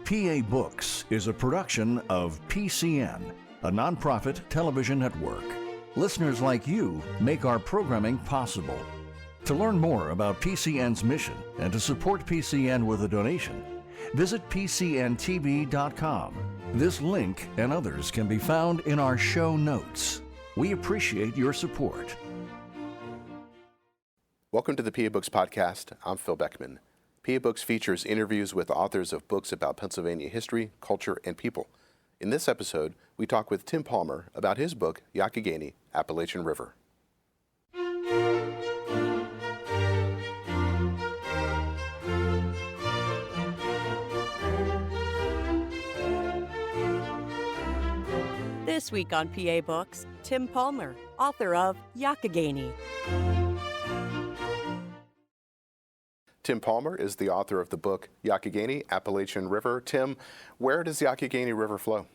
PA Books is a production of PCN, a nonprofit television network. Listeners like you make our programming possible. To learn more about PCN's mission and to support PCN with a donation, visit pcntv.com. This link and others can be found in our show notes. We appreciate your support. Welcome to the PA Books Podcast. I'm Phil Beckman. PA Books features interviews with authors of books about Pennsylvania history, culture, and people. In this episode, we talk with Tim Palmer about his book, Youghiogheny, Appalachian River. This week on PA Books, Tim Palmer, author of Youghiogheny. Tim Palmer is the author of the book Youghiogheny, Appalachian River. Tim, where does the Youghiogheny River flow?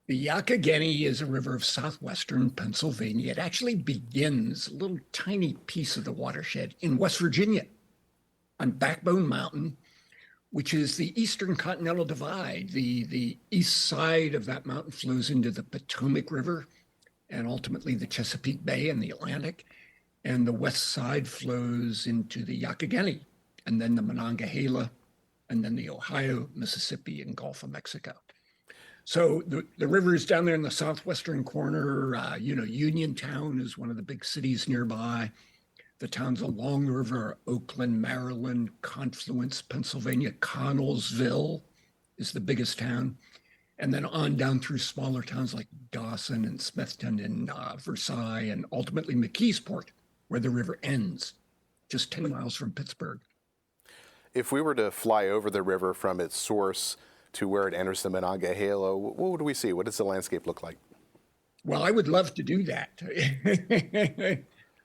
The Youghiogheny is a river of southwestern Pennsylvania. It actually begins a little tiny piece of the watershed in West Virginia on Backbone Mountain, which is the Eastern Continental Divide. The east side of that mountain flows into the Potomac River and ultimately the Chesapeake Bay and the Atlantic. And the west side flows into the Youghiogheny, and then the Monongahela, and then the Ohio, Mississippi, and Gulf of Mexico. So the river is down there in the southwestern corner. Uniontown is one of the big cities nearby. The towns along the river are Oakland, Maryland, Confluence, Pennsylvania. Connellsville is the biggest town. And then on down through smaller towns like Dawson and Smithton and Versailles, and ultimately McKeesport, where the river ends, just 10 miles from Pittsburgh. If we were to fly over the river from its source to where it enters the Monongahela, what would we see? What does the landscape look like? Well, I would love to do that.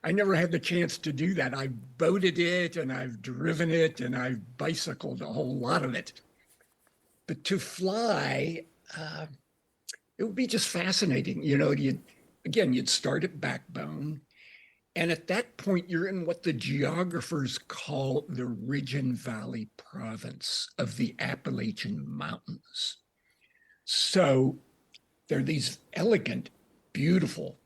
I never had the chance to do that. I've boated it, and I've driven it, and I've bicycled a whole lot of it. But to fly, it would be just fascinating. You'd start at Backbone. And at that point, you're in what the geographers call the Ridge and Valley province of the Appalachian Mountains. So there are these elegant, beautiful,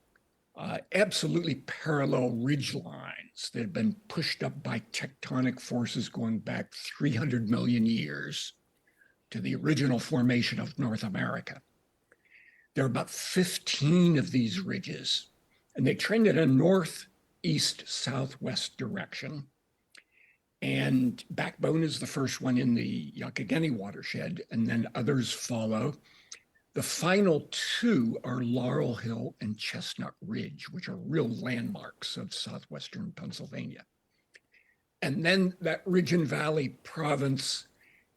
absolutely parallel ridge lines that have been pushed up by tectonic forces going back 300 million years to the original formation of North America. There are about 15 of these ridges, and they trend in a northeast-southwest direction. And Backbone is the first one in the Youghiogheny watershed, and then others follow. The final two are Laurel Hill and Chestnut Ridge, which are real landmarks of southwestern Pennsylvania. And then that Ridge and Valley province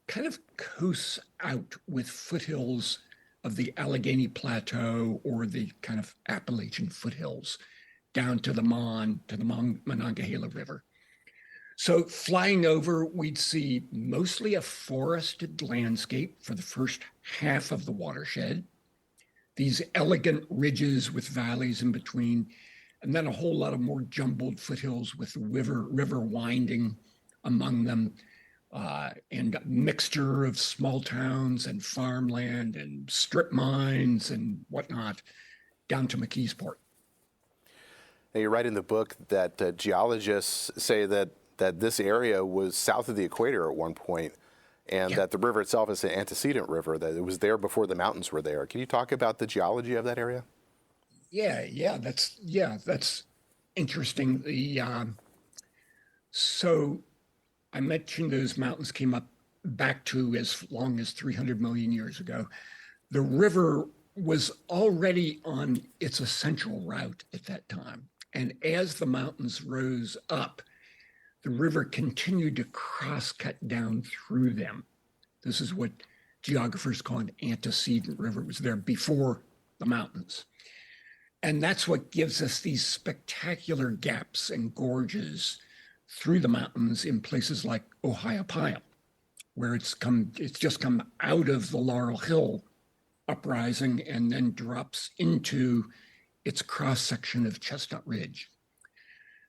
kind of coasts out with foothills of the Allegheny Plateau or the kind of Appalachian foothills down to the Monongahela River. So flying over, we'd see mostly a forested landscape for the first half of the watershed, these elegant ridges with valleys in between, and then a whole lot of more jumbled foothills with the river winding among them, and a mixture of small towns and farmland and strip mines and whatnot down to McKeesport. Now, you write in the book that geologists say that this area was south of the equator at one point, and that the river itself is an antecedent river, that it was there before the mountains were there. Can you talk about the geology of that area? Yeah, that's interesting. So I mentioned those mountains came up back to as long as 300 million years ago. The river was already on its essential route at that time. And as the mountains rose up, the river continued to cross-cut down through them. This is what geographers call an antecedent river. It was there before the mountains. And that's what gives us these spectacular gaps and gorges through the mountains in places like Ohiopyle, where it's just come out of the Laurel Hill uprising and then drops into its cross-section of Chestnut Ridge.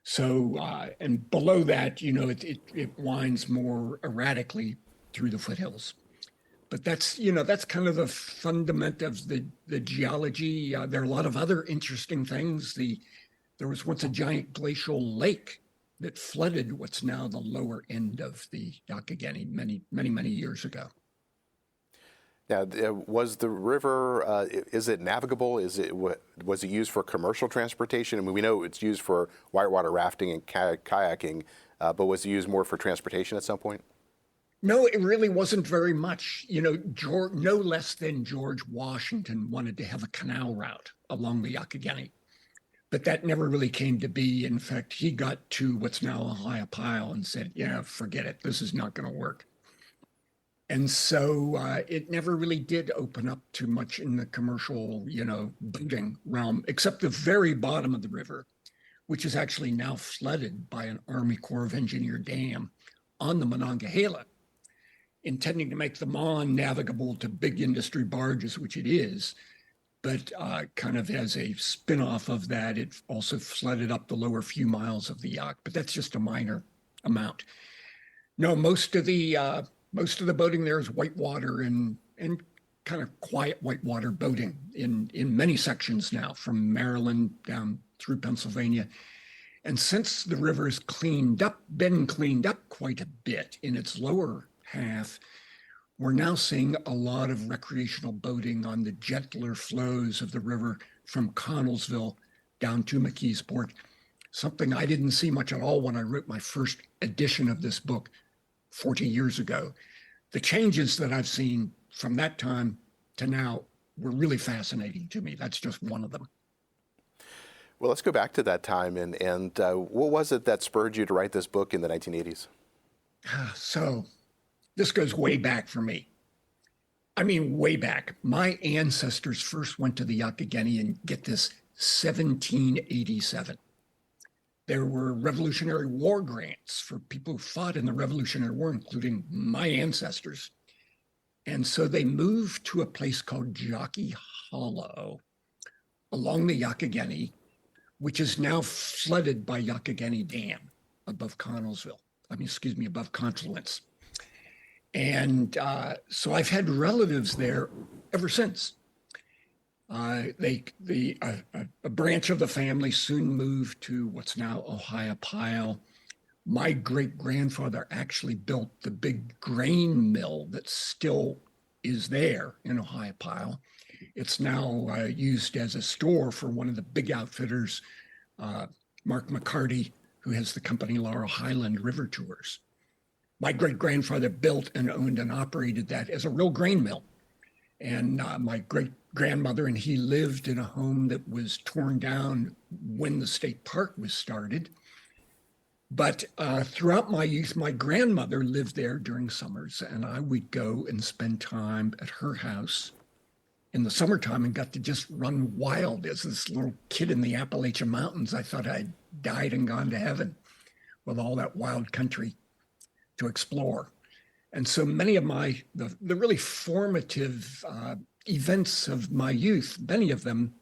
So, and below that, it winds more erratically through the foothills. But that's kind of the fundament of the geology. There are a lot of other interesting things. There was once a giant glacial lake that flooded what's now the lower end of the Youghiogheny many years ago. Now, was the river, is it navigable? Was it used for commercial transportation? I mean, we know it's used for whitewater rafting and kayaking, but was it used more for transportation at some point? No, it really wasn't very much. No less than George Washington wanted to have a canal route along the Youghiogheny, but that never really came to be. In fact, he got to what's now Ohiopyle and said, yeah, forget it. This is not going to work. And so it never really did open up too much in the commercial, boating realm, except the very bottom of the river, which is actually now flooded by an Army Corps of Engineer dam on the Monongahela, intending to make the Mon navigable to big industry barges, which it is. But kind of as a spin-off of that, it also flooded up the lower few miles of the Yough, but that's just a minor amount. No, most of the boating there is whitewater and kind of quiet whitewater boating in many sections now, from Maryland down through Pennsylvania. And since the river has been cleaned up quite a bit in its lower half, we're now seeing a lot of recreational boating on the gentler flows of the river from Connellsville down to McKeesport, something I didn't see much at all when I wrote my first edition of this book 40 years ago. The changes that I've seen from that time to now were really fascinating to me. That's just one of them. Well, let's go back to that time. And what was it that spurred you to write this book in the 1980s? So this goes way back for me. I mean, way back. My ancestors first went to the Youghiogheny in, get this, 1787. There were Revolutionary War grants for people who fought in the Revolutionary War, including my ancestors. And so they moved to a place called Jockey Hollow along the Youghiogheny, which is now flooded by Youghiogheny Dam above above Confluence. And so I've had relatives there ever since. A branch of the family soon moved to what's now Ohiopyle. My great-grandfather actually built the big grain mill that still is there in Ohiopyle. It's now used as a store for one of the big outfitters, Mark McCarty, who has the company Laurel Highland River Tours. My great-grandfather built and owned and operated that as a real grain mill. And my great-grandmother and he lived in a home that was torn down when the state park was started. But throughout my youth, my grandmother lived there during summers, and I would go and spend time at her house in the summertime and got to just run wild as this little kid in the Appalachian Mountains. I thought I'd died and gone to heaven with all that wild country to explore. And so many of the really formative events of my youth, many of them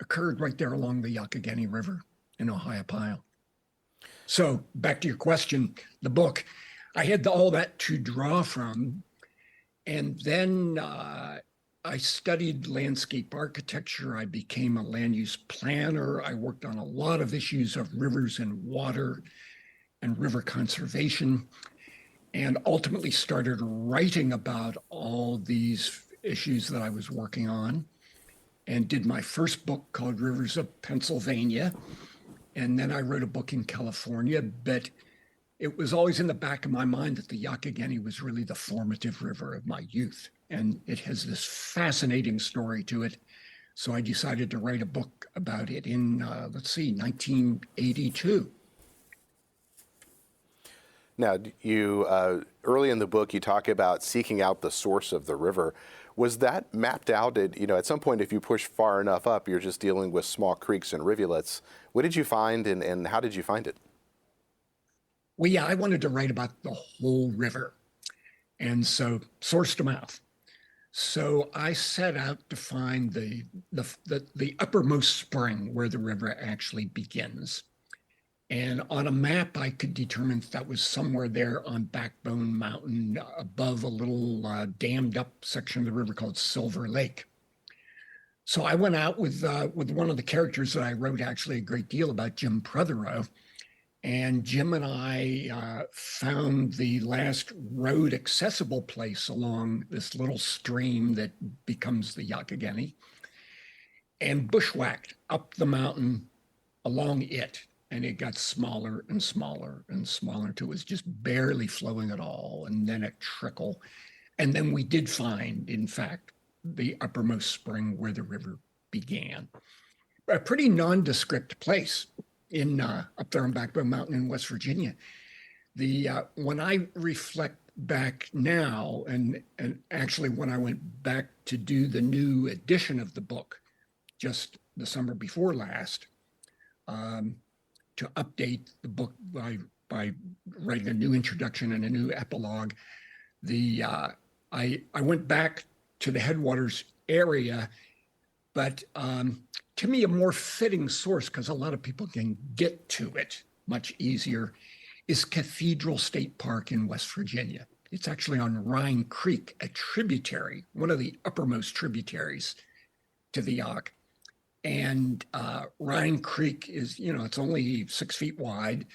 occurred right there along the Youghiogheny River in Ohiopyle. So back to your question, the book, I had all that to draw from. And then I studied landscape architecture. I became a land use planner. I worked on a lot of issues of rivers and water and river conservation, and ultimately started writing about all these issues that I was working on, and did my first book called Rivers of Pennsylvania. And then I wrote a book in California, but it was always in the back of my mind that the Youghiogheny was really the formative river of my youth. And it has this fascinating story to it. So I decided to write a book about it in, 1982. Now, you early in the book, you talk about seeking out the source of the river. Was that mapped out? At some point, if you push far enough up, you're just dealing with small creeks and rivulets. What did you find, and how did you find it? Well, yeah, I wanted to write about the whole river, and so source to mouth. So I set out to find the uppermost spring where the river actually begins. And on a map, I could determine that was somewhere there on Backbone Mountain above a little dammed up section of the river called Silver Lake. So I went out with one of the characters that I wrote actually a great deal about, Jim Prothero. And Jim and I found the last road accessible place along this little stream that becomes the Youghiogheny, and bushwhacked up the mountain along it. And it got smaller and smaller and smaller until it was just barely flowing at all. And then a trickle. And then we did find, in fact, the uppermost spring where the river began. A pretty nondescript place in up there on Backbone Mountain in West Virginia. When I reflect back now, and actually when I went back to do the new edition of the book just the summer before last, to update the book by writing a new introduction and a new epilogue, I went back to the headwaters area, but to me, a more fitting source, because a lot of people can get to it much easier, is Cathedral State Park in West Virginia. It's actually on Rhine Creek, a tributary, one of the uppermost tributaries to the Yough. And Rhine Creek is, it's only 6 feet wide,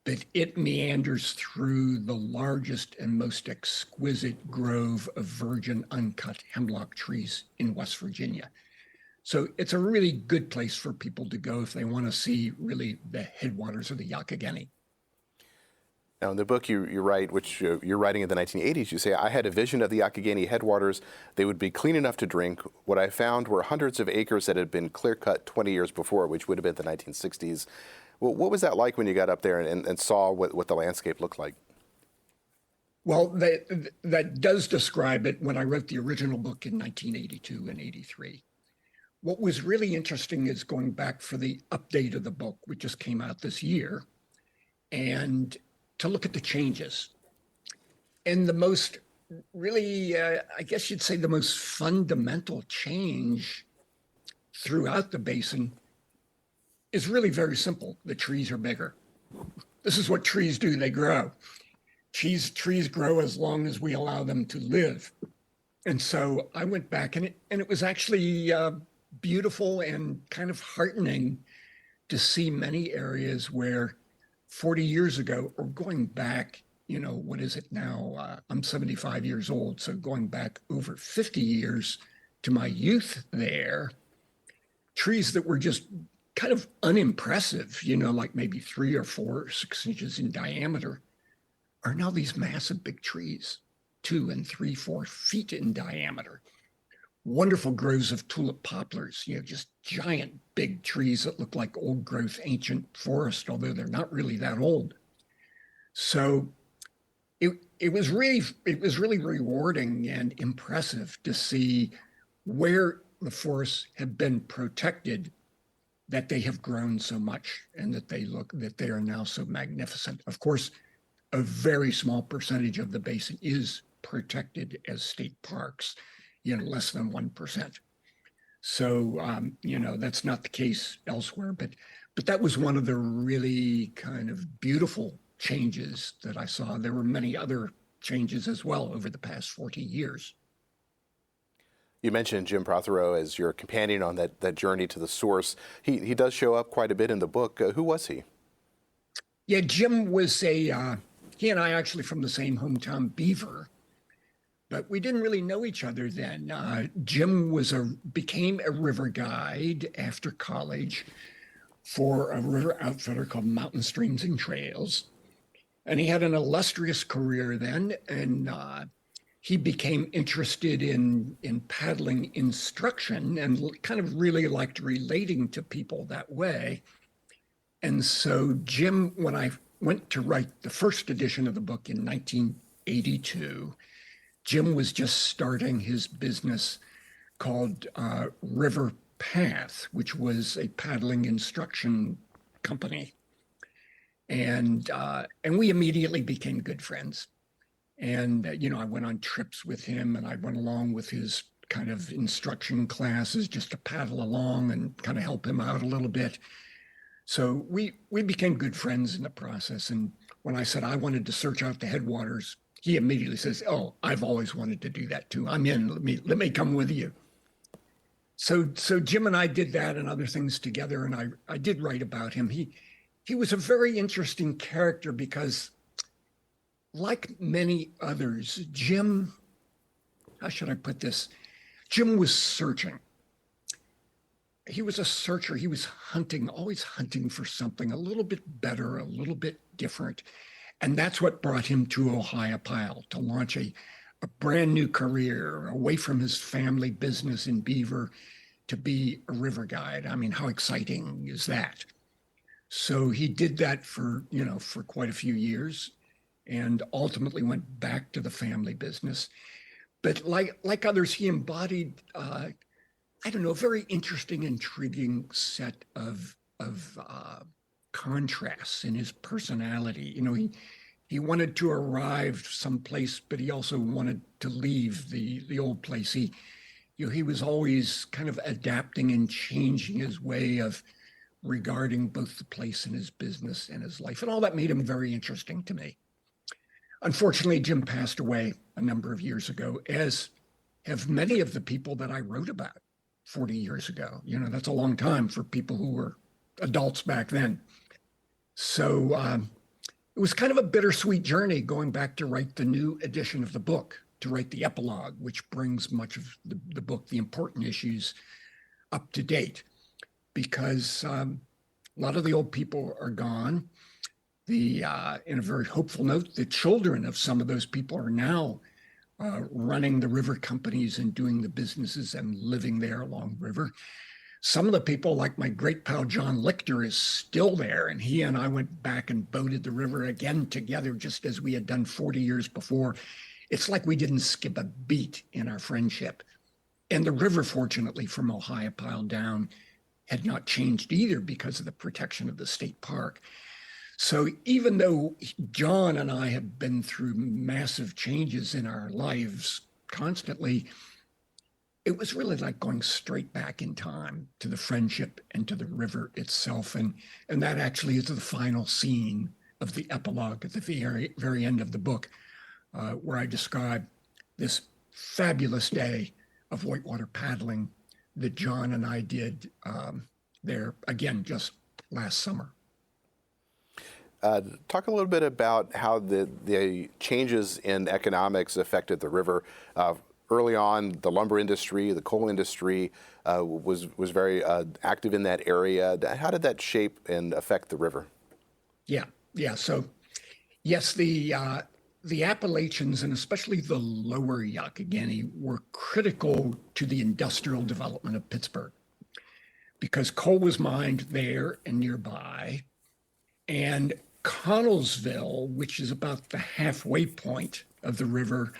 but it meanders through the largest and most exquisite grove of virgin uncut hemlock trees in West Virginia. So it's a really good place for people to go if they want to see really the headwaters of the Youghiogheny. Now, in the book you write, which you're writing in the 1980s, you say, I had a vision of the Youghiogheny headwaters. They would be clean enough to drink. What I found were hundreds of acres that had been clear-cut 20 years before, which would have been the 1960s. Well, what was that like when you got up there and saw what the landscape looked like? Well, that does describe it when I wrote the original book in 1982 and 83. What was really interesting is going back for the update of the book, which just came out this year, and to look at the changes. And the most really, I guess you'd say the most fundamental change throughout the basin is really very simple. The trees are bigger. This is what trees do, they grow. Trees grow as long as we allow them to live. And so I went back and it was actually beautiful and kind of heartening to see many areas where 40 years ago, or going back, what is it now? I'm 75 years old. So going back over 50 years to my youth there, trees that were just kind of unimpressive, like maybe 3 or 4 or 6 inches in diameter, are now these massive big trees, 2 and 3, 4 feet in diameter. Wonderful groves of tulip poplars, just giant big trees that look like old growth ancient forest, although they're not really that old. So it was really rewarding and impressive to see where the forests have been protected, that they have grown so much and that they are now so magnificent. Of course, a very small percentage of the basin is protected as state parks, less than 1%. So, that's not the case elsewhere, but that was one of the really kind of beautiful changes that I saw. There were many other changes as well over the past 40 years. You mentioned Jim Prothero as your companion on that journey to the source. He does show up quite a bit in the book. Who was he? Yeah, Jim was he and I actually from the same hometown, Beaver, but we didn't really know each other then. Jim became a river guide after college for a river outfitter called Mountain Streams and Trails. And he had an illustrious career then, and he became interested in paddling instruction and kind of really liked relating to people that way. And so Jim, when I went to write the first edition of the book in 1982, Jim was just starting his business called River Path, which was a paddling instruction company. And we immediately became good friends. And, I went on trips with him and I went along with his kind of instruction classes just to paddle along and kind of help him out a little bit. So we became good friends in the process. And when I said I wanted to search out the headwaters, he immediately says, "Oh, I've always wanted to do that too. I'm in. Let me come with you." So Jim and I did that and other things together, and I did write about him. He was a very interesting character because, like many others, Jim, how should I put this? Jim was searching. He was a searcher. He was hunting, always hunting for something a little bit better, a little bit different. And that's what brought him to Ohiopyle, to launch a brand new career away from his family business in Beaver to be a river guide. I mean, how exciting is that? So he did that for quite a few years and ultimately went back to the family business. But like others, he embodied, I don't know, a very interesting, intriguing set of contrasts in his personality. He wanted to arrive someplace, but he also wanted to leave the old place. He was always kind of adapting and changing his way of regarding both the place and his business and his life. And all that made him very interesting to me. Unfortunately, Jim passed away a number of years ago, as have many of the people that I wrote about 40 years ago. That's a long time for people who were adults back then. So it was kind of a bittersweet journey going back to write the new edition of the book, to write the epilogue, which brings much of the book, the important issues, up to date, because a lot of the old people are gone. In a very hopeful note, the children of some of those people are now running the river companies and doing the businesses and living there along the river. Some of the people, like my great pal John Lichter, is still there, and he and I went back and boated the river again together, just as we had done 40 years before. It's like we didn't skip a beat in our friendship. And the river, fortunately, from Ohiopyle down had not changed either because of the protection of the state park. So even though John and I have been through massive changes in our lives constantly, it was really like going straight back in time to the friendship and to the river itself. And that actually is the final scene of the epilogue at the very, very end of the book, where I describe this fabulous day of whitewater paddling that John and I did there, again, just last summer. Talk a little bit about how the changes in economics affected the river. Early on, the lumber industry, the coal industry was very active in that area. How did that shape and affect the river? Yeah. So, yes, the Appalachians, and especially the lower Youghiogheny, were critical to the industrial development of Pittsburgh because coal was mined there and nearby. And Connellsville, which is about the halfway point of the river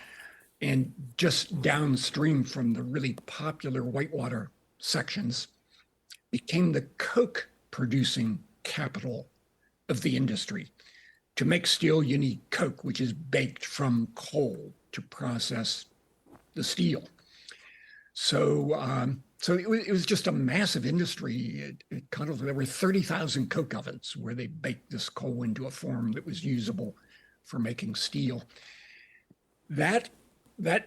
and just downstream from the really popular whitewater sections, became the coke producing capital of the industry. To make steel, you need coke, which is baked from coal to process the steel. So it was just a massive industry. There were 30,000 coke ovens where they baked this coal into a form that was usable for making steel. That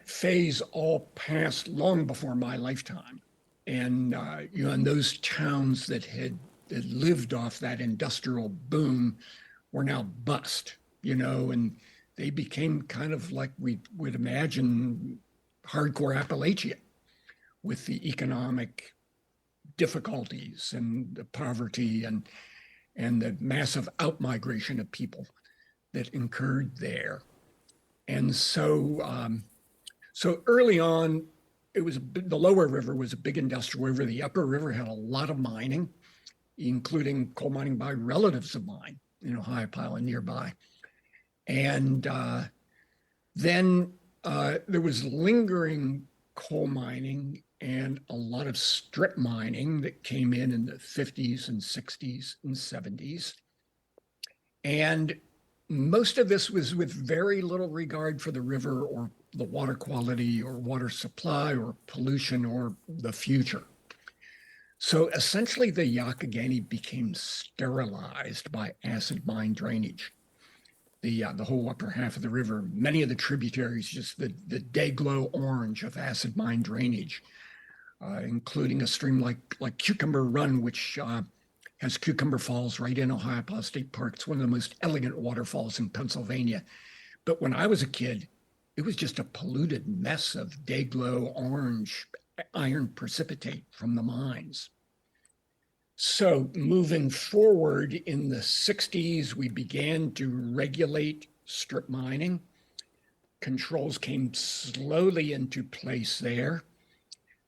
phase all passed long before my lifetime. And and those towns that had lived off that industrial boom were now bust, and they became kind of like we would imagine hardcore Appalachia, with the economic difficulties and the poverty and the massive outmigration of people that incurred there. And so early on, the lower river was a big industrial river. The upper river had a lot of mining, including coal mining by relatives of mine in Ohiopyle and nearby. And then there was lingering coal mining and a lot of strip mining that came in the 50s and 60s and 70s. And most of this was with very little regard for the river or the water quality or water supply or pollution or the future. So essentially, the Youghiogheny became sterilized by acid mine drainage. The whole upper half of the river, many of the tributaries, just the day glow orange of acid mine drainage, including a stream like Cucumber Run, which has Cucumber Falls right in Ohiopyle State Park. It's one of the most elegant waterfalls in Pennsylvania. But when I was a kid, it was just a polluted mess of day glow orange iron precipitate from the mines. So moving forward in the 60s, we began to regulate strip mining. Controls came slowly into place there.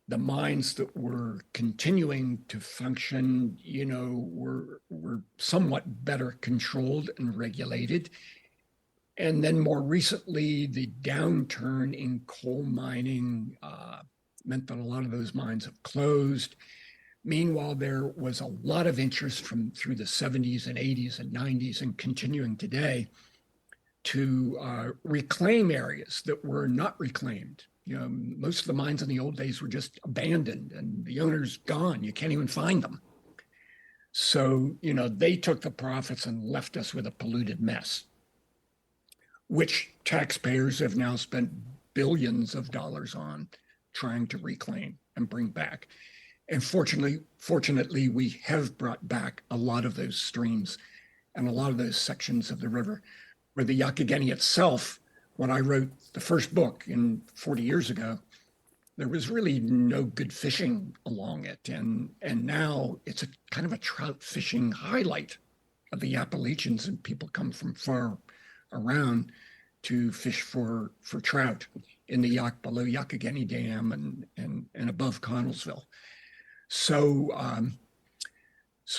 The mines that were continuing to function, were somewhat better controlled and regulated. And then more recently, the downturn in coal mining meant that a lot of those mines have closed. Meanwhile, there was a lot of interest through the 70s and 80s and 90s and continuing today to reclaim areas that were not reclaimed. Most of the mines in the old days were just abandoned and the owner's gone. You can't even find them. So, they took the profits and left us with a polluted mess, which taxpayers have now spent billions of dollars on trying to reclaim and bring back. And fortunately, we have brought back a lot of those streams and a lot of those sections of the river. Where the Youghiogheny itself, when I wrote the first book 40 years ago, there was really no good fishing along it. And now it's a kind of a trout fishing highlight of the Appalachians, and people come from far around to fish for trout in the below Youghiogheny Dam and above Connellsville. So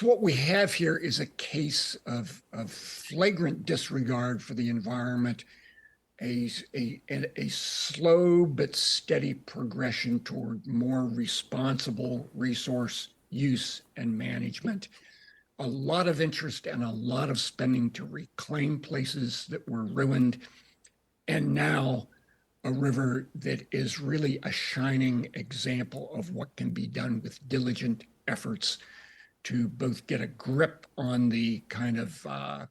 what we have here is a case of flagrant disregard for the environment, a slow but steady progression toward more responsible resource use and management, a lot of interest and a lot of spending to reclaim places that were ruined, and now a river that is really a shining example of what can be done with diligent efforts to both get a grip on the kind of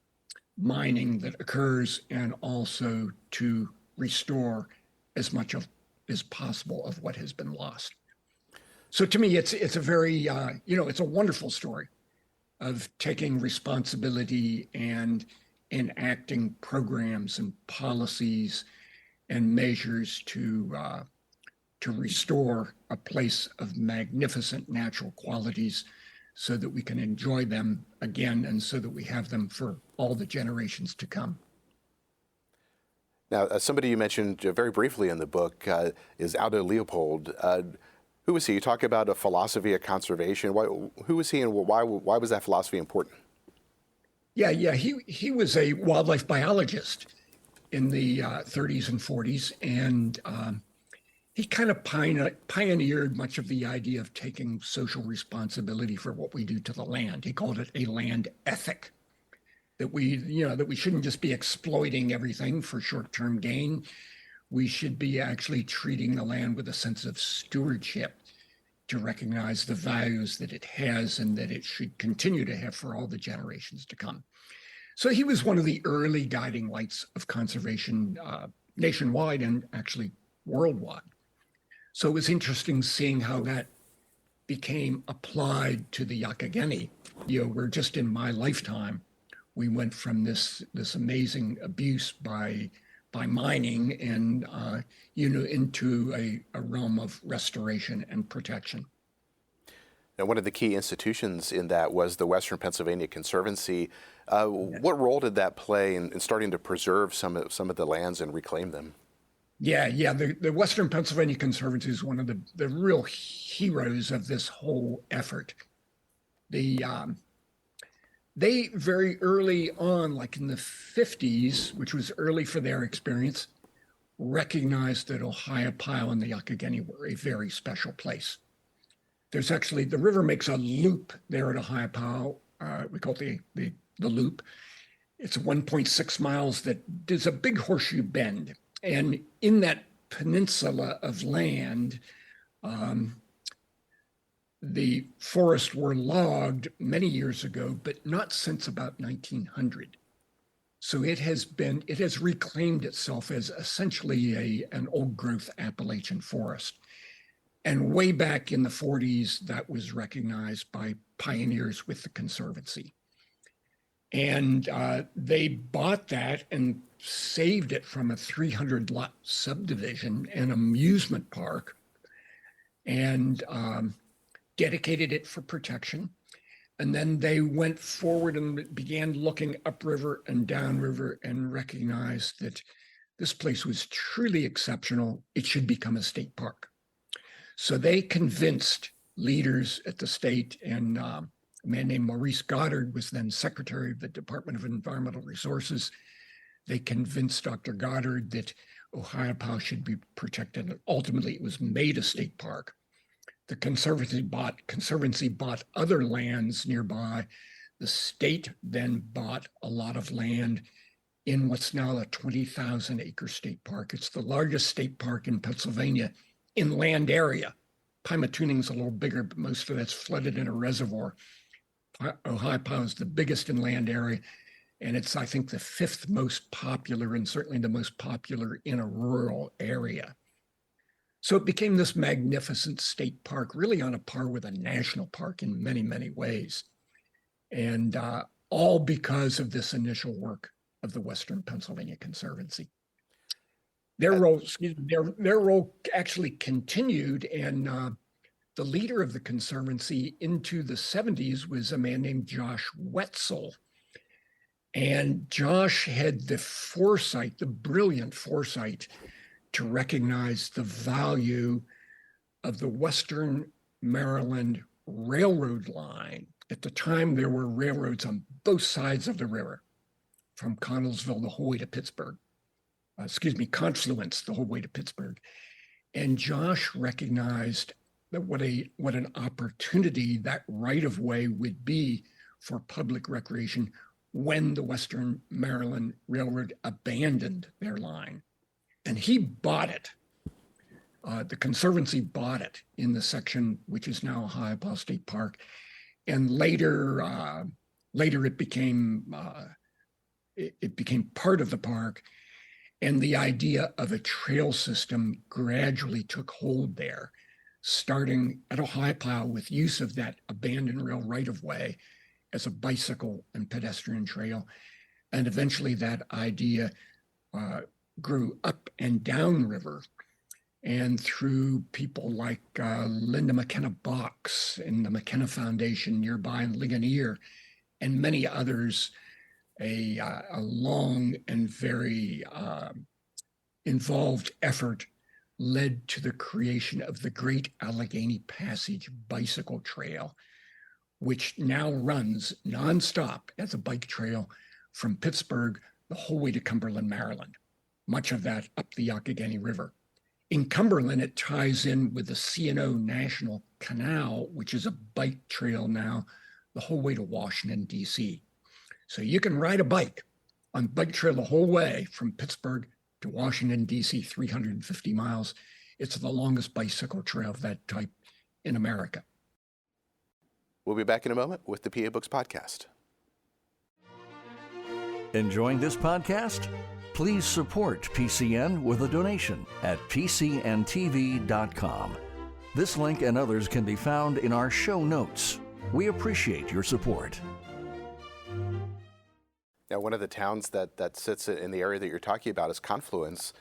mining that occurs and also to restore as much as possible of what has been lost. So to me, it's a very, it's a wonderful story of taking responsibility and enacting programs and policies and measures to restore a place of magnificent natural qualities so that we can enjoy them again and so that we have them for all the generations to come. Now, somebody you mentioned very briefly in the book is Aldo Leopold. Who was he? You talk about a philosophy of conservation. Who was he, and why was that philosophy important? Yeah. He was a wildlife biologist in the 30s and 40s, and he kind of pioneered much of the idea of taking social responsibility for what we do to the land. He called it a land ethic, that we shouldn't just be exploiting everything for short-term gain. We should be actually treating the land with a sense of stewardship to recognize the values that it has and that it should continue to have for all the generations to come. So he was one of the early guiding lights of conservation nationwide and actually worldwide. So it was interesting seeing how that became applied to the Youghiogheny. Where just in my lifetime, we went from this amazing abuse by mining and into a realm of restoration and protection. Now, one of the key institutions in that was the Western Pennsylvania Conservancy. What role did that play in starting to preserve some of the lands and reclaim them? Yeah. The Western Pennsylvania Conservancy is one of the real heroes of this whole effort. They very early on, like in the 50s, which was early for their experience, recognized that Ohiopyle and the Youghiogheny were a very special place. There's actually, the river makes a loop there at Ohiopyle. We call it the loop. It's 1.6 miles that does a big horseshoe bend. And in that peninsula of land, the forests were logged many years ago, but not since about 1900. So it has reclaimed itself as essentially an old growth Appalachian forest. And way back in the 40s, that was recognized by pioneers with the Conservancy. And they bought that and saved it from a 300 lot subdivision and amusement park, and dedicated it for protection. And then they went forward and began looking upriver and downriver and recognized that this place was truly exceptional. It should become a state park. So they convinced leaders at the state, and a man named Maurice Goddard was then secretary of the Department of Environmental Resources. They convinced Dr. Goddard that Ohiopyle should be protected. And ultimately, it was made a state park. The Conservancy bought other lands nearby. The state then bought a lot of land in what's now a 20,000 acre state park. It's the largest state park in Pennsylvania in land area. Pymatuning's a little bigger, but most of that's flooded in a reservoir. Ohiopyle is the biggest in land area, and it's, I think, the fifth most popular, and certainly the most popular in a rural area. So it became this magnificent state park, really on a par with a national park in many, many ways. And all because of this initial work of the Western Pennsylvania Conservancy. Their role actually continued, and the leader of the Conservancy into the 70s was a man named Josh Wetzel. And Josh had the foresight, the brilliant foresight, to recognize the value of the Western Maryland Railroad line. At the time, there were railroads on both sides of the river, from Connellsville the whole way to Pittsburgh. Confluence the whole way to Pittsburgh. And Josh recognized that what an opportunity that right-of-way would be for public recreation when the Western Maryland Railroad abandoned their line. And he bought it. The Conservancy bought it in the section which is now Ohiopyle State Park. And later it became part of the park. And the idea of a trail system gradually took hold there, starting at Ohiopyle with use of that abandoned rail right-of-way as a bicycle and pedestrian trail. And eventually that idea grew up and down river, and through people like Linda McKenna Box and the McKenna Foundation nearby in Ligonier, and many others, a long and very involved effort led to the creation of the Great Allegheny Passage Bicycle Trail, which now runs nonstop as a bike trail from Pittsburgh the whole way to Cumberland, Maryland, much of that up the Youghiogheny River. In Cumberland, it ties in with the C&O National Canal, which is a bike trail now the whole way to Washington, D.C. So you can ride a bike on bike trail the whole way from Pittsburgh to Washington, D.C., 350 miles. It's the longest bicycle trail of that type in America. We'll be back in a moment with the PA Books Podcast. Enjoying this podcast? Please support PCN with a donation at pcntv.com. This link and others can be found in our show notes. We appreciate your support. Now, one of the towns that sits in the area that you're talking about is Confluence.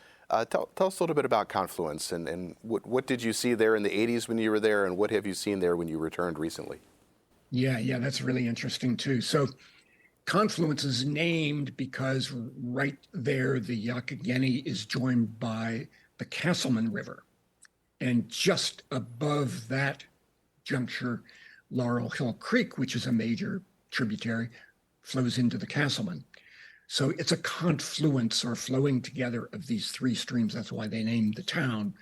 Tell us a little bit about Confluence, and what did you see there in the 80s when you were there, and what have you seen there when you returned recently? Yeah, that's really interesting too. So Confluence is named because right there, the Youghiogheny is joined by the Castleman River. And just above that juncture, Laurel Hill Creek, which is a major tributary, flows into the Castleman. So it's a confluence or flowing together of these three streams. That's why they named the town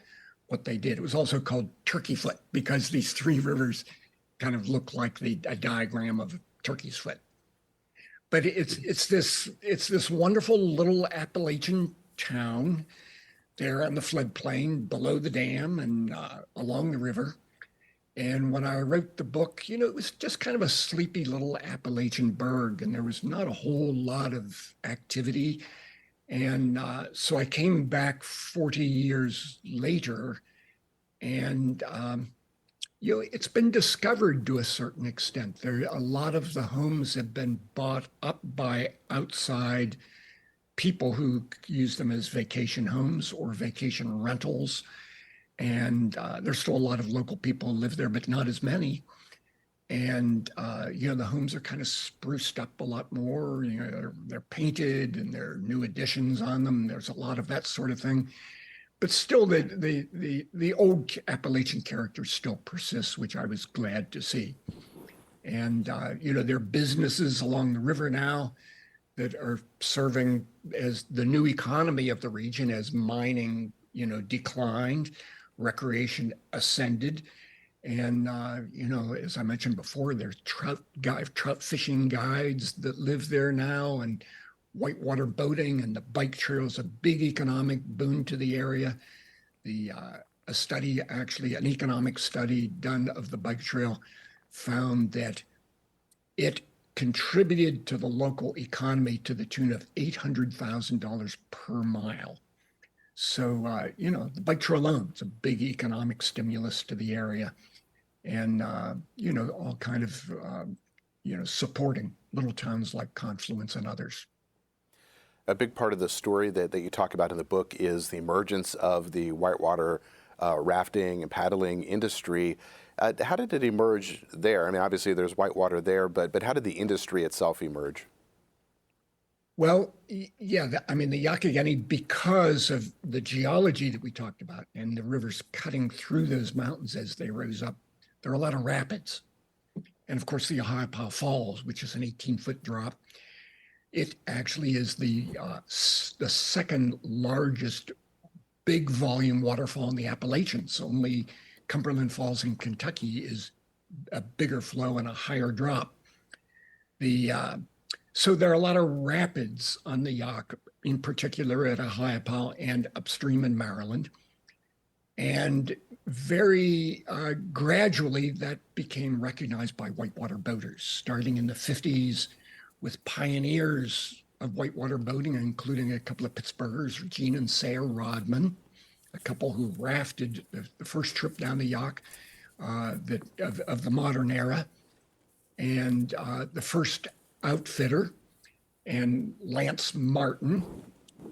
what they did. It was also called Turkey Foot because these three rivers kind of look like a diagram of a turkey's foot. But it's this wonderful little Appalachian town there on the floodplain below the dam and along the river. And when I wrote the book, it was just kind of a sleepy little Appalachian burg, and there was not a whole lot of activity. And so I came back 40 years later, and it's been discovered to a certain extent. A lot of the homes have been bought up by outside people who use them as vacation homes or vacation rentals. And there's still a lot of local people who live there, but not as many. And the homes are kind of spruced up a lot more. They're painted and there are new additions on them. There's a lot of that sort of thing. But still, the old Appalachian character still persists, which I was glad to see. And there are businesses along the river now that are serving as the new economy of the region as mining, declined, recreation ascended. And, as I mentioned before, there's trout fishing guides that live there now, and whitewater boating, and the bike trail is a big economic boon to the area. An economic study done of the bike trail found that it contributed to the local economy to the tune of $800,000 per mile. So, the bike trail alone is a big economic stimulus to the area, and, all kind of, supporting little towns like Confluence and others. A big part of the story that you talk about in the book is the emergence of the whitewater rafting and paddling industry. How did it emerge there? I mean, obviously there's whitewater there, but how did the industry itself emerge? Well, yeah, the Youghiogheny, because of the geology that we talked about and the rivers cutting through those mountains as they rose up, there are a lot of rapids. And of course, the Ohiopyle Falls, which is an 18-foot drop, it actually is the second largest big volume waterfall in the Appalachians. Only Cumberland Falls in Kentucky is a bigger flow and a higher drop. So there are a lot of rapids on the Yough, in particular at Ohiopyle and upstream in Maryland. And very gradually that became recognized by whitewater boaters, starting in the 50s with pioneers of whitewater boating, including a couple of Pittsburghers, Gene and Sarah Rodman, a couple who rafted the first trip down the Yough of the modern era, and the first outfitter, and Lance Martin,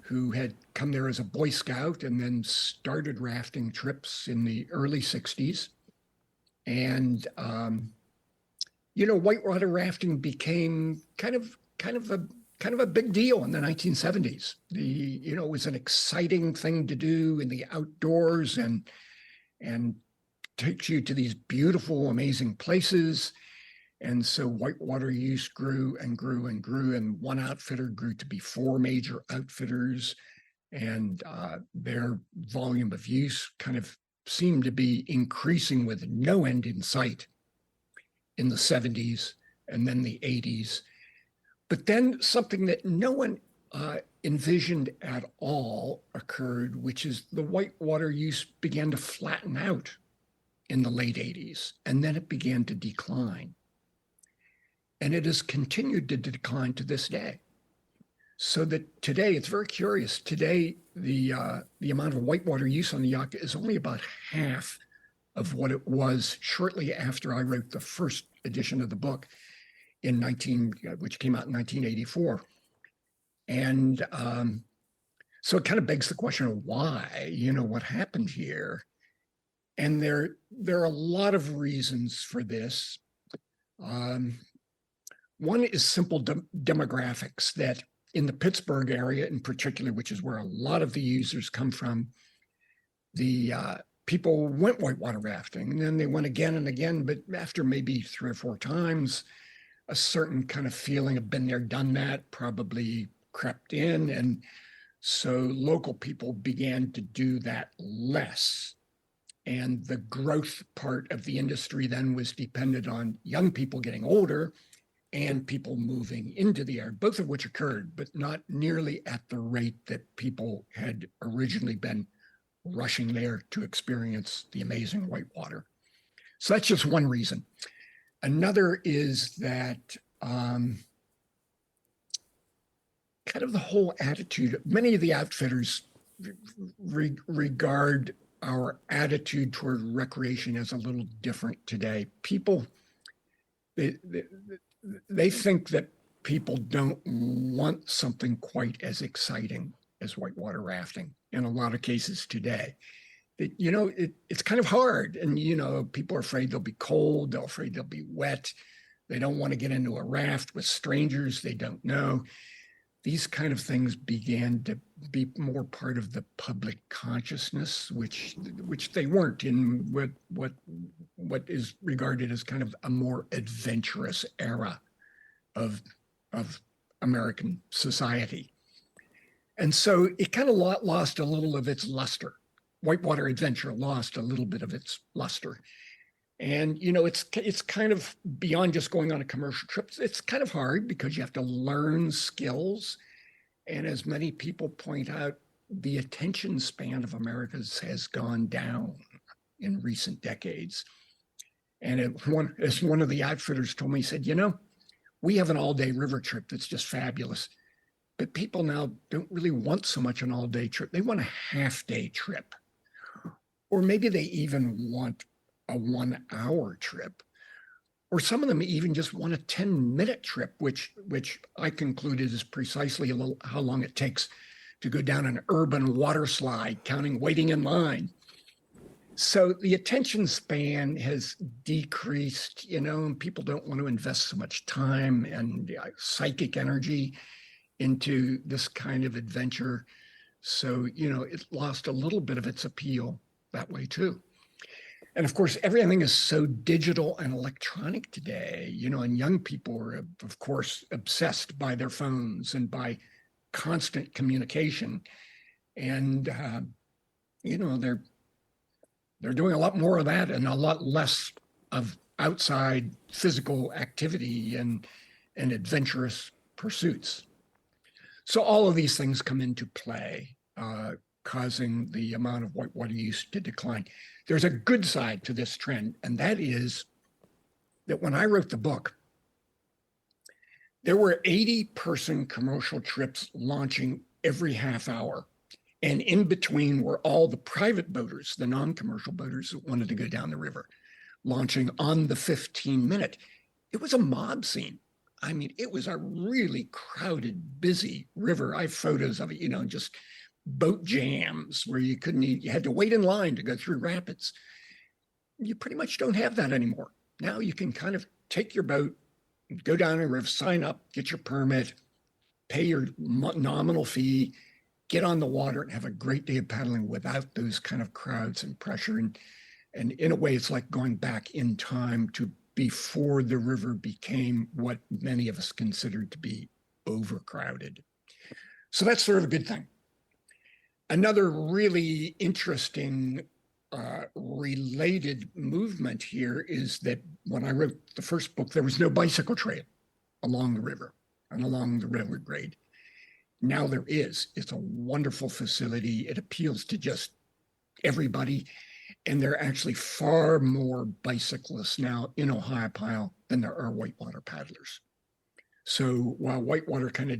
who had come there as a Boy Scout and then started rafting trips in the early 60s. And, whitewater rafting became kind of a big deal in the 1970s. It was an exciting thing to do in the outdoors and takes you to these beautiful, amazing places. And so whitewater use grew and grew and grew, and one outfitter grew to be four major outfitters, and their volume of use kind of seemed to be increasing with no end in sight in the 70s and then the 80s. But then something that no one envisioned at all occurred, which is the whitewater use began to flatten out in the late 80s, and then it began to decline. And it has continued to decline to this day. So that today, it's very curious. Today, the amount of whitewater use on the Yough is only about half of what it was shortly after I wrote the first edition of the book which came out in 1984. And so it kind of begs the question of why, what happened here? And there are a lot of reasons for this. One is simple demographics, that in the Pittsburgh area in particular, which is where a lot of the users come from, the people went whitewater rafting, and then they went again and again, but after maybe 3 or 4 times, a certain kind of feeling of been there, done that probably crept in. And so local people began to do that less. And the growth part of the industry then was dependent on young people getting older and people moving into the area, both of which occurred, but not nearly at the rate that people had originally been rushing there to experience the amazing whitewater. So that's just one reason. Another is that kind of the whole attitude, many of the outfitters regard our attitude toward recreation as a little different today. People, they think that people don't want something quite as exciting as whitewater rafting in a lot of cases today. It's kind of hard, and people are afraid they'll be cold, they're afraid they'll be wet, they don't want to get into a raft with strangers they don't know. These kind of things began to be more part of the public consciousness, which they weren't in what is regarded as kind of a more adventurous era of American society. And so it kind of lost a little of its luster. Whitewater adventure lost a little bit of its luster. And, it's kind of beyond just going on a commercial trip. It's kind of hard because you have to learn skills. And as many people point out, the attention span of Americans has gone down in recent decades. And as one of the outfitters told me, he said, we have an all-day river trip that's just fabulous. But people now don't really want so much an all-day trip. They want a half-day trip. Or maybe they even want a 1-hour trip, or some of them even just want a 10-minute trip, which I concluded is precisely how long it takes to go down an urban water slide, counting waiting in line. So the attention span has decreased, and people don't want to invest so much time and psychic energy into this kind of adventure. So, it lost a little bit of its appeal that way too. And of course, everything is so digital and electronic today, and young people are, of course, obsessed by their phones and by constant communication. And, they're doing a lot more of that and a lot less of outside physical activity and adventurous pursuits. So all of these things come into play, causing the amount of whitewater use to decline. There's a good side to this trend, and that is that when I wrote the book, there were 80-person commercial trips launching every half hour. And in between were all the private boaters, the non-commercial boaters that wanted to go down the river, launching on the 15-minute. It was a mob scene. I mean, it was a really crowded, busy river. I have photos of it, just boat jams where you had to wait in line to go through rapids. You pretty much don't have that anymore. Now you can kind of take your boat, go down a river, sign up, get your permit, pay your nominal fee, get on the water and have a great day of paddling without those kind of crowds and pressure. And in a way, it's like going back in time to before the river became what many of us considered to be overcrowded. So that's sort of a good thing. Another really interesting related movement here is that when I wrote the first book, there was no bicycle trail along the river and along the railroad grade. Now there is. It's a wonderful facility. It appeals to just everybody. And there are actually far more bicyclists now in Ohiopyle than there are whitewater paddlers. So while whitewater kind of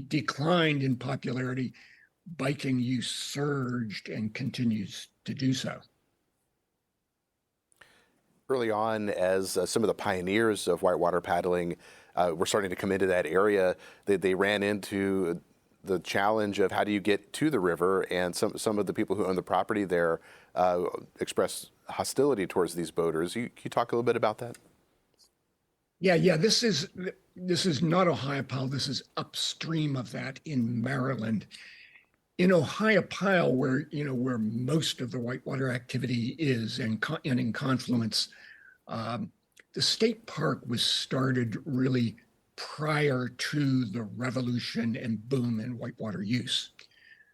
declined in popularity, biking use surged and continues to do so. Early on, as some of the pioneers of whitewater paddling were starting to come into that area, they ran into the challenge of how do you get to the river, and some of the people who own the property there expressed hostility towards these boaters. Can you talk a little bit about that? Yeah. This is not Ohiopyle. This is upstream of that in Maryland. In Ohiopyle, where most of the whitewater activity is, and in Confluence, the state park was started really prior to the revolution and boom in whitewater use.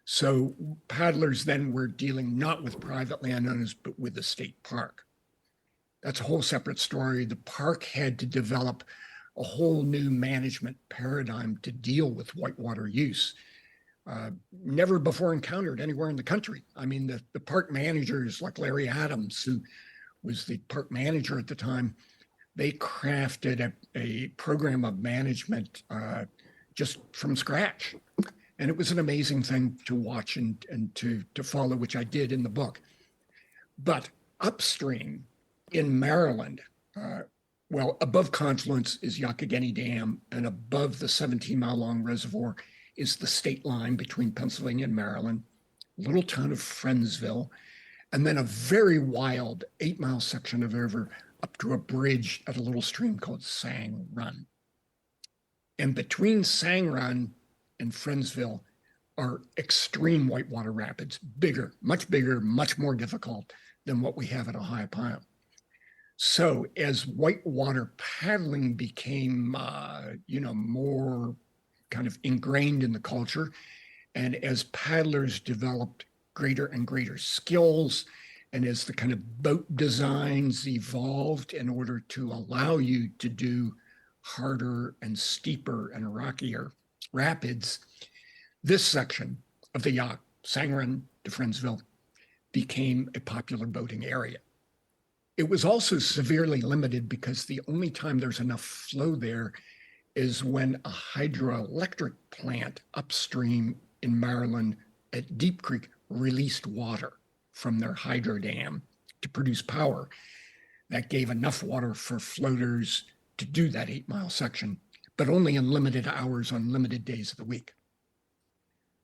So paddlers then were dealing not with private landowners, but with the state park. That's a whole separate story. The park had to develop a whole new management paradigm to deal with whitewater use. Never before encountered anywhere in the country. I mean, the park managers like Larry Adams, who was the park manager at the time, they crafted a program of management just from scratch. And it was an amazing thing to watch and to follow, which I did in the book. But upstream in Maryland, above Confluence is Youghiogheny Dam, and above the 17-mile-long reservoir is the state line between Pennsylvania and Maryland, little town of Friendsville, and then a very wild 8-mile section of river up to a bridge at a little stream called Sang Run. And between Sang Run and Friendsville are extreme whitewater rapids, bigger, much more difficult than what we have at Ohiopyle. So as whitewater paddling became, more kind of ingrained in the culture, and as paddlers developed greater and greater skills, and as the kind of boat designs evolved in order to allow you to do harder and steeper and rockier rapids, this section of the Yacht, Sang Run to Friendsville, became a popular boating area. It was also severely limited because the only time there's enough flow there is when a hydroelectric plant upstream in Maryland at Deep Creek released water from their hydro dam to produce power. That gave enough water for floaters to do that 8-mile section, but only in limited hours on limited days of the week.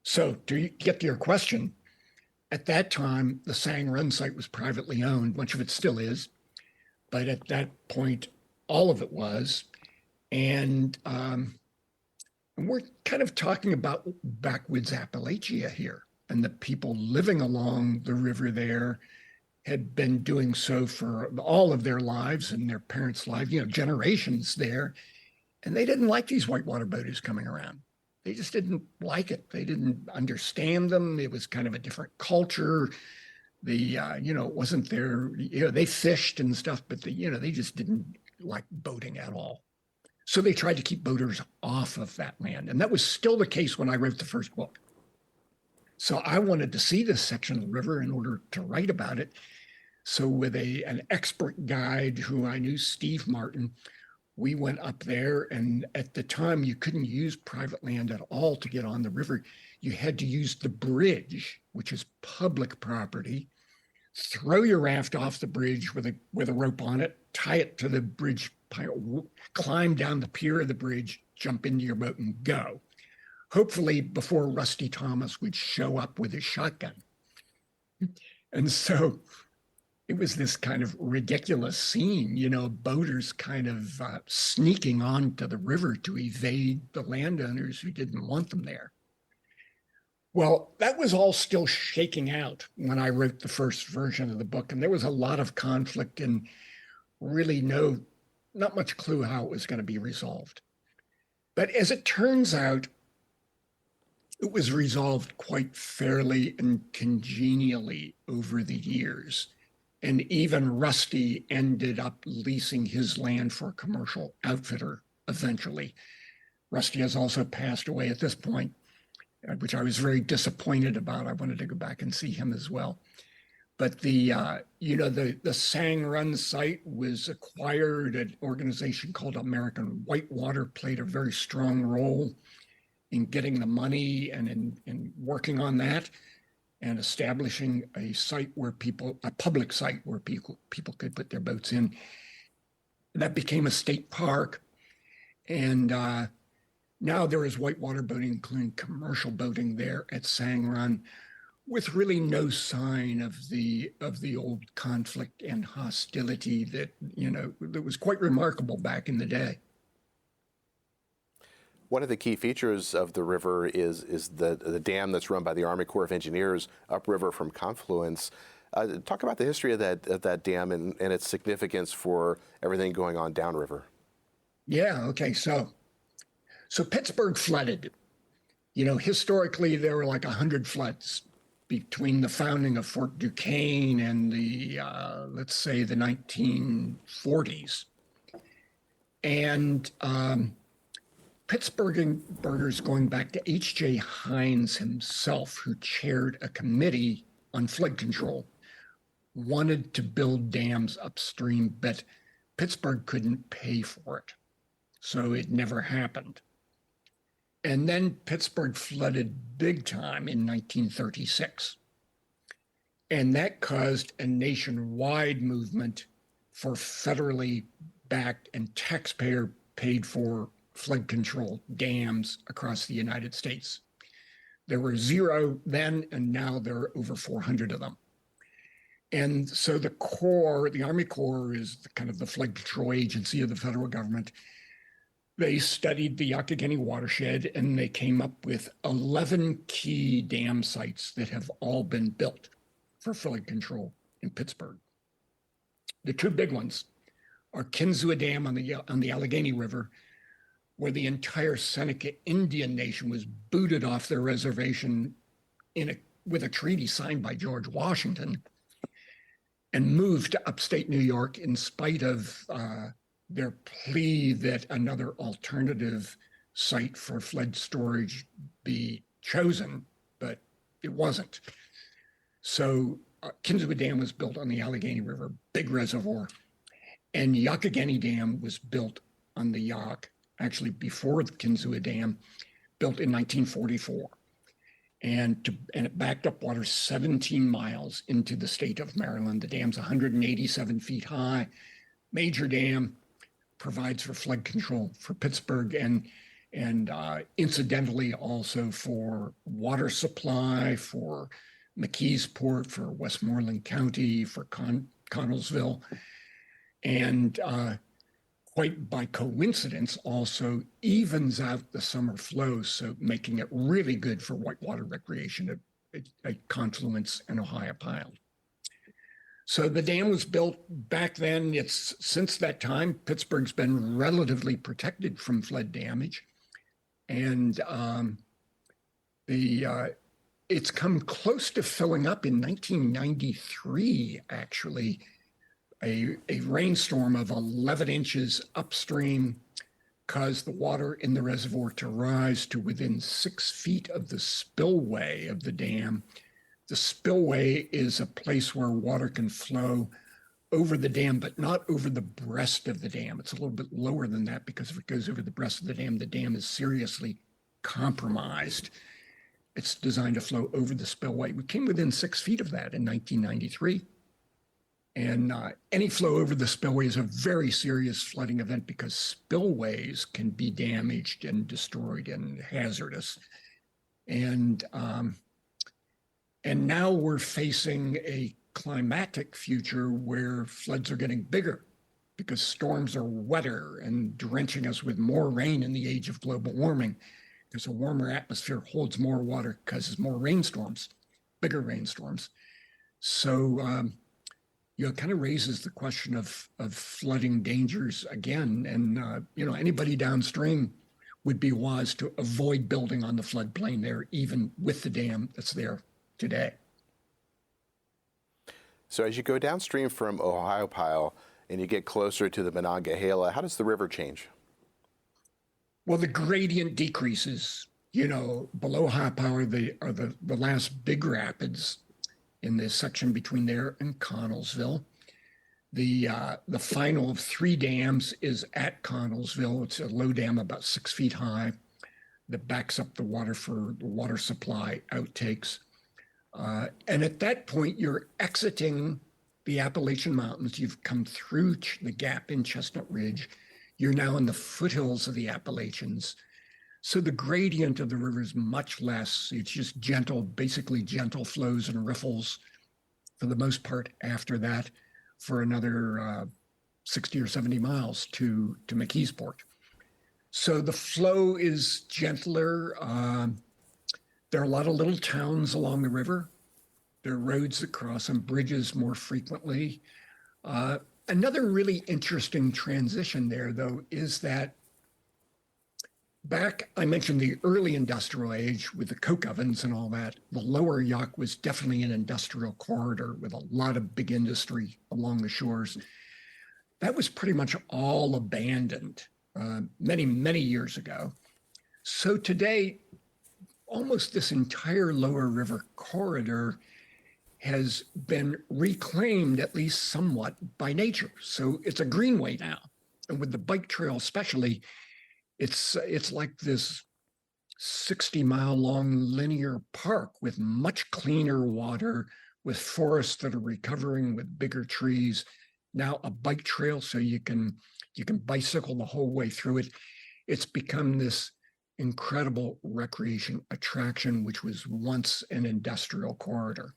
So to get to your question, at that time, the Sang Run site was privately owned. Much of it still is, but at that point, all of it was. And we're kind of talking about backwoods Appalachia here. And the people living along the river there had been doing so for all of their lives and their parents' lives, generations there. And they didn't like these whitewater boaters coming around. They just didn't like it. They didn't understand them. It was kind of a different culture. It wasn't their, they fished and stuff, but they just didn't like boating at all. So they tried to keep boaters off of that land. And that was still the case when I wrote the first book. So I wanted to see this section of the river in order to write about it. So with an expert guide who I knew, Steve Martin, we went up there, and at the time you couldn't use private land at all to get on the river. You had to use the bridge, which is public property, throw your raft off the bridge with a rope on it, tie it to the bridge pile, climb down the pier of the bridge, jump into your boat and go. Hopefully before Rusty Thomas would show up with his shotgun. And so it was this kind of ridiculous scene, boaters kind of sneaking onto the river to evade the landowners who didn't want them there. Well, that was all still shaking out when I wrote the first version of the book, and there was a lot of conflict and really not much clue how it was going to be resolved. But as it turns out, it was resolved quite fairly and congenially over the years. And even Rusty ended up leasing his land for a commercial outfitter eventually. Rusty has also passed away at this point, which I was very disappointed about. I wanted to go back and see him as well. But the Sang Run site was acquired. An organization called American Whitewater played a very strong role in getting the money and in working on that and establishing a public site where people could put their boats in. That became a state park. And now there is whitewater boating, including commercial boating there at Sang Run, with really no sign of the old conflict and hostility that was quite remarkable back in the day. One of the key features of the river is the dam that's run by the Army Corps of Engineers upriver from Confluence. Talk about the history of that dam and its significance for everything going on downriver. Yeah, okay. So Pittsburgh flooded. Historically, there were like 100 floods between the founding of Fort Duquesne and the 1940s. And Pittsburghers, going back to H.J. Hines himself, who chaired a committee on flood control, wanted to build dams upstream, but Pittsburgh couldn't pay for it. So it never happened. And then Pittsburgh flooded big time in 1936. And that caused a nationwide movement for federally backed and taxpayer paid for flood control dams across the United States. There were 0 then, and now there are over 400 of them. And so the Corps, the Army Corps, is kind of the flood control agency of the federal government. They studied the Youghiogheny watershed, and they came up with 11 key dam sites that have all been built for flood control in Pittsburgh. The 2 big ones are Kinzua Dam on the Allegheny River, where the entire Seneca Indian Nation was booted off their reservation with a treaty signed by George Washington and moved to upstate New York in spite of their plea that another alternative site for flood storage be chosen, but it wasn't. So Kinzua Dam was built on the Allegheny River, big reservoir, and Youghiogheny Dam was built on the Yough, actually before the Kinzua Dam, built in 1944. And it backed up water 17 miles into the state of Maryland. The dam's 187 feet high, major dam, provides for flood control for Pittsburgh and incidentally also for water supply for McKeesport, for Westmoreland County, for Connellsville, and quite by coincidence also evens out the summer flows, so making it really good for whitewater recreation at Confluence and Ohiopyle. So the dam was built back then. Since that time, Pittsburgh's been relatively protected from flood damage. And it's come close to filling up in 1993, actually. A rainstorm of 11 inches upstream caused the water in the reservoir to rise to within 6 feet of the spillway of the dam. The spillway is a place where water can flow over the dam, but not over the breast of the dam. It's a little bit lower than that because if it goes over the breast of the dam is seriously compromised. It's designed to flow over the spillway. We came within 6 feet of that in 1993. And any flow over the spillway is a very serious flooding event because spillways can be damaged and destroyed and hazardous. And now we're facing a climatic future where floods are getting bigger because storms are wetter and drenching us with more rain in the age of global warming, because a warmer atmosphere holds more water, causes more rainstorms, bigger rainstorms. So, it kind of raises the question of flooding dangers again. And, anybody downstream would be wise to avoid building on the floodplain there, even with the dam that's there today. So as you go downstream from Ohiopyle and you get closer to the Monongahela, how does the river change? Well, the gradient decreases. Below Ohiopyle are the last big rapids in this section between there and Connellsville. The final of 3 dams is at Connellsville. It's a low dam about 6 feet high that backs up the water for the water supply outtakes. And at that point, you're exiting the Appalachian Mountains. You've come through the gap in Chestnut Ridge. You're now in the foothills of the Appalachians. So the gradient of the river is much less. It's just basically gentle flows and riffles for the most part after that for another 60 or 70 miles to McKeesport. So the flow is gentler. There are a lot of little towns along the river. There are roads that cross and bridges more frequently. Another really interesting transition there, though, is that I mentioned the early industrial age with the coke ovens and all that. The lower Yough was definitely an industrial corridor with a lot of big industry along the shores. That was pretty much all abandoned many, many years ago. So today, almost this entire lower river corridor has been reclaimed, at least somewhat, by nature. So it's a greenway now. And with the bike trail especially, it's like this 60-mile-long linear park with much cleaner water, with forests that are recovering with bigger trees. Now a bike trail, so you can bicycle the whole way through it. It's become this incredible recreation attraction, which was once an industrial corridor.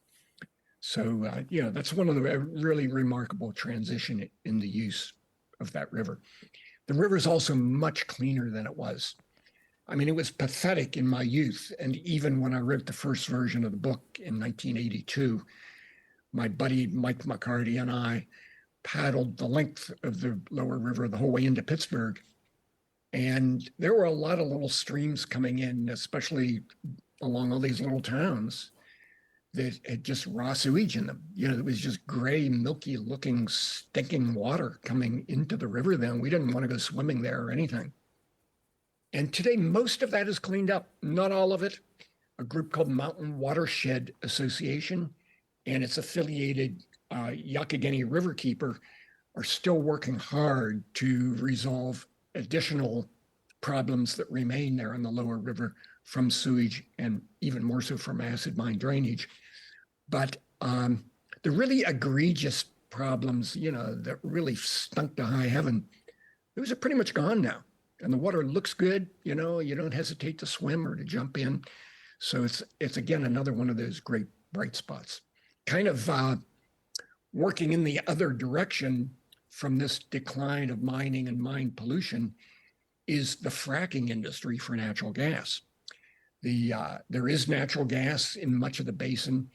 So, that's one of the really remarkable transition in the use of that river. The river is also much cleaner than it was. I mean, it was pathetic in my youth. And even when I wrote the first version of the book in 1982, my buddy Mike McCarty and I paddled the length of the lower river the whole way into Pittsburgh. And there were a lot of little streams coming in, especially along all these little towns, that had just raw sewage in them. It was just gray, milky looking, stinking water coming into the river then. We didn't want to go swimming there or anything. And today, most of that is cleaned up, not all of it. A group called Mountain Watershed Association and its affiliated Youghiogheny River Keeper are still working hard to resolve additional problems that remain there in the lower river from sewage and even more so from acid mine drainage. But the really egregious problems, that really stunk to high heaven, those are pretty much gone now. And the water looks good, you don't hesitate to swim or to jump in. So it's again, another one of those great bright spots. Kind of working in the other direction from this decline of mining and mine pollution is the fracking industry for natural gas. There is natural gas in much of the basin,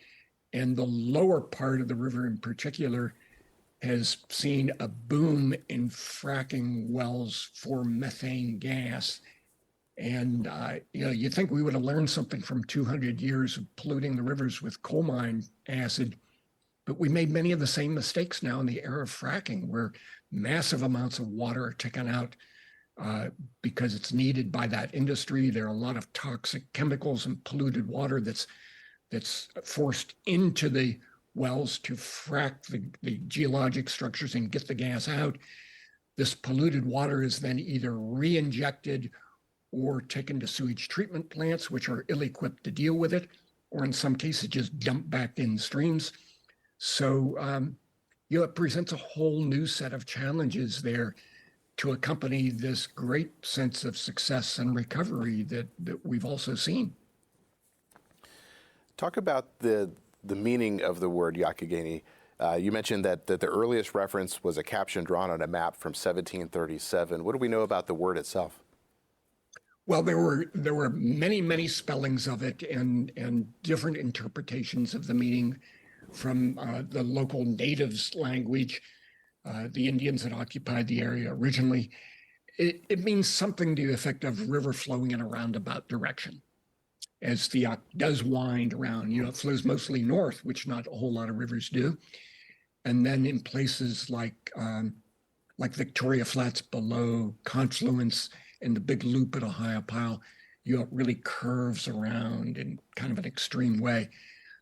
and the lower part of the river in particular has seen a boom in fracking wells for methane gas. And, you'd think we would have learned something from 200 years of polluting the rivers with coal mine acid, but we made many of the same mistakes now in the era of fracking, where massive amounts of water are taken out because it's needed by that industry. There are a lot of toxic chemicals and polluted water that's forced into the wells to frack the geologic structures and get the gas out. This polluted water is then either re-injected or taken to sewage treatment plants, which are ill-equipped to deal with it, or in some cases just dumped back in streams. So, it presents a whole new set of challenges there to accompany this great sense of success and recovery that we've also seen. Talk about the meaning of the word Youghiogheny. You mentioned that the earliest reference was a caption drawn on a map from 1737. What do we know about the word itself? Well, there were many, many spellings of it and different interpretations of the meaning from the local natives' language, the Indians that occupied the area originally. It means something to the effect of river flowing in a roundabout direction. As the Yaugh does wind around, it flows mostly north, which not a whole lot of rivers do. And then in places like Victoria Flats below, Confluence, and the big loop at Ohiopyle, it really curves around in kind of an extreme way.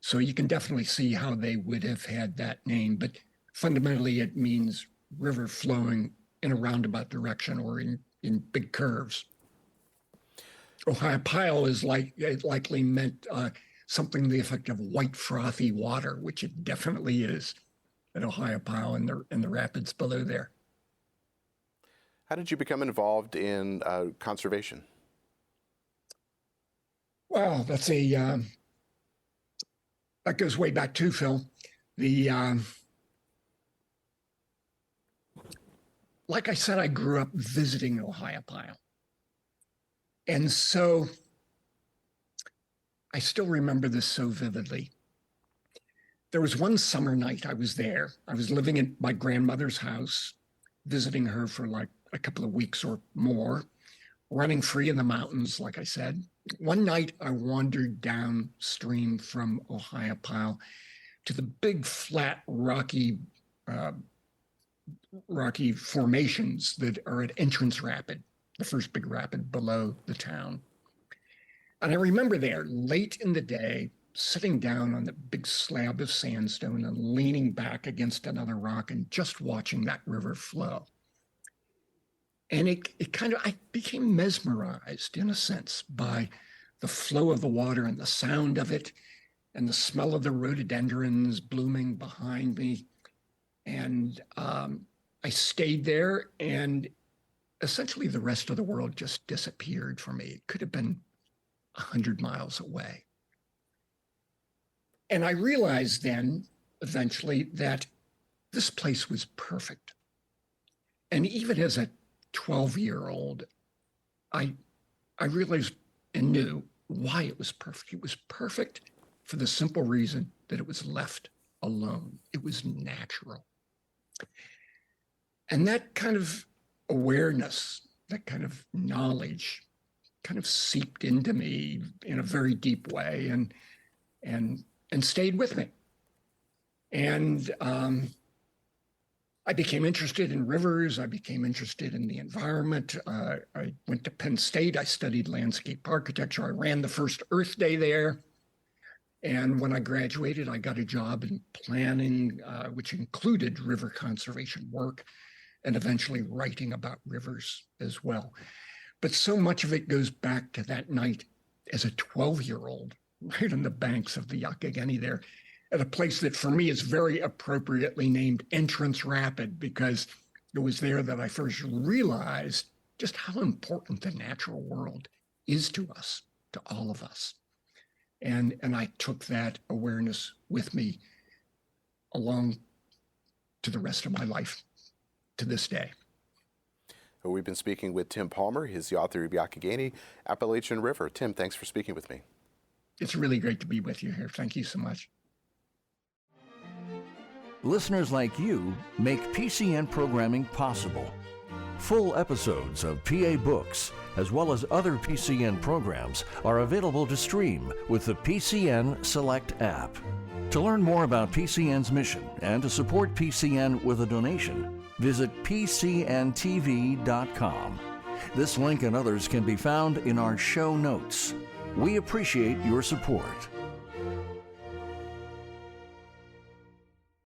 So you can definitely see how they would have had that name, but fundamentally it means river flowing in a roundabout direction or in big curves. Ohiopyle it likely meant something to the effect of white frothy water, which it definitely is at Ohiopyle and the rapids below there. How did you become involved in conservation? Well, that's that goes way back too, Phil. Like I said, I grew up visiting Ohiopyle. And so I still remember this so vividly. There was one summer night I was there. I was living at my grandmother's house, visiting her for like a couple of weeks or more, running free in the mountains, like I said. One night I wandered downstream from Ohiopyle to the big flat rocky formations that are at Entrance Rapid, the first big rapid below the town. And I remember there late in the day, sitting down on the big slab of sandstone and leaning back against another rock and just watching that river flow. And I became mesmerized in a sense by the flow of the water and the sound of it and the smell of the rhododendrons blooming behind me. And I stayed there, and essentially the rest of the world just disappeared for me. It could have been 100 miles away. And I realized then, eventually, that this place was perfect. And even as a 12-year-old, I realized and knew why it was perfect. It was perfect for the simple reason that it was left alone. It was natural. And that kind of awareness, that kind of knowledge kind of seeped into me in a very deep way and stayed with me. And I became interested in rivers. I became interested in the environment. I went to Penn State. I studied landscape architecture. I ran the first Earth Day there. And when I graduated, I got a job in planning, which included river conservation work and eventually writing about rivers as well. But so much of it goes back to that night as a 12-year-old, right on the banks of the Youghiogheny there, at a place that for me is very appropriately named Entrance Rapid, because it was there that I first realized just how important the natural world is to us, to all of us. And I took that awareness with me along to the rest of my life to this day. We've been speaking with Tim Palmer. He's the author of Youghiogheny, Appalachian River. Tim, thanks for speaking with me. It's really great to be with you here. Thank you so much. Listeners like you make PCN programming possible. Full episodes of PA Books, as well as other PCN programs, are available to stream with the PCN Select app. To learn more about PCN's mission and to support PCN with a donation, visit pcntv.com. This link and others can be found in our show notes. We appreciate your support.